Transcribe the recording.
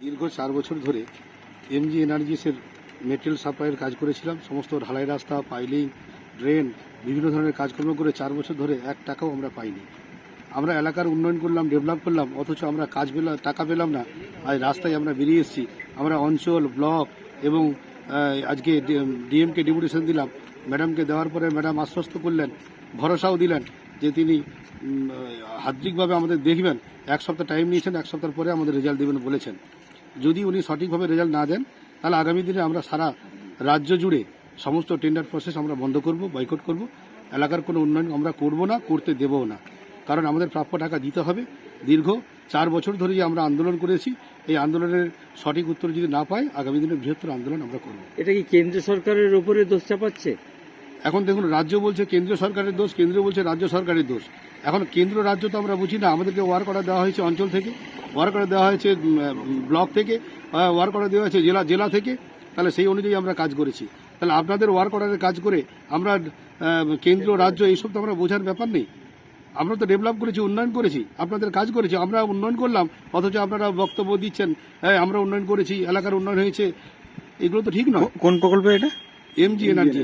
দীর্ঘ 4 বছর ধরে এমজি এনার্জিসের মেটেরিয়াল সাপ্লাইয়ের কাজ করেছিলাম। সমস্ত ঢালাই রাস্তা, পাইলিং, ড্রেন, বিভিন্ন ধরনের কাজকর্ম করে 4 বছর ধরে 1 টাকাও আমরা পাইনি। আমরা এলাকার উন্নয়ন করলাম, ডেভেলপ করলাম, অথচ আমরা কাজ পেলাম, টাকা পেলাম না। আজ রাস্তায় আমরা বেরিয়ে এসেছি। আমরা অঞ্চল, ব্লক এবং আজকে ডিএমকে ডেপুটেশন দিলাম। ম্যাডামকে দেওয়ার পরে ম্যাডাম আশ্বস্ত করলেন, ভরসাও দিলেন যে তিনি হার্দিকভাবে আমাদের দেখবেন। 1 সপ্তাহ টাইম নিয়েছেন, 1 সপ্তাহ পরে আমাদের রেজাল্ট দেবেন বলেছেন। যদি উনি সঠিকভাবে রেজাল্ট না দেন তাহলে আগামী দিনে আমরা সারা রাজ্য জুড়ে সমস্ত টেন্ডার প্রসেস আমরা বন্ধ করব, বয়কট করব। এলাকার কোনো উন্নয়ন আমরা করব না, করতে দেবও না। কারণ আমাদের প্রাপ্য টাকা দিতে হবে। দীর্ঘ 4 বছর ধরে যে আমরা আন্দোলন করেছি, এই আন্দোলনের সঠিক উত্তর যদি না পাই আগামী দিনে বৃহত্তর আন্দোলন আমরা করব। এটা কি কেন্দ্র সরকারের উপরে দোষ চাপাচ্ছে? এখন দেখুন, রাজ্য বলছে কেন্দ্রীয় সরকারের দোষ, কেন্দ্র বলছে রাজ্য সরকারের দোষ। এখন কেন্দ্র রাজ্য তো আমরা বুঝি না। আমাদেরকে ওয়ার্ক অর্ডার দেওয়া হয়েছে অঞ্চল থেকে, ওয়ার্ক অর্ডার দেওয়া হয়েছে ব্লক থেকে, ওয়ার্ক অর্ডার দেওয়া হয়েছে জেলা থেকে। তাহলে সেই অনুযায়ী আমরা কাজ করেছি। তাহলে আপনাদের ওয়ার্ক অর্ডারের কাজ করে আমরা কেন্দ্র রাজ্য এইসব তো আমরা বোঝার ব্যাপার নেই। আমরা তো ডেভেলপ করেছি, উন্নয়ন করেছি, আপনাদের কাজ করেছি। আমরা উন্নয়ন করলাম, অথচ আপনারা বক্তব্য দিচ্ছেন আমরা উন্নয়ন করেছি, এলাকার উন্নয়ন হয়েছে। এগুলো তো ঠিক নয়। কোন প্রকল্প এটা? MG energy.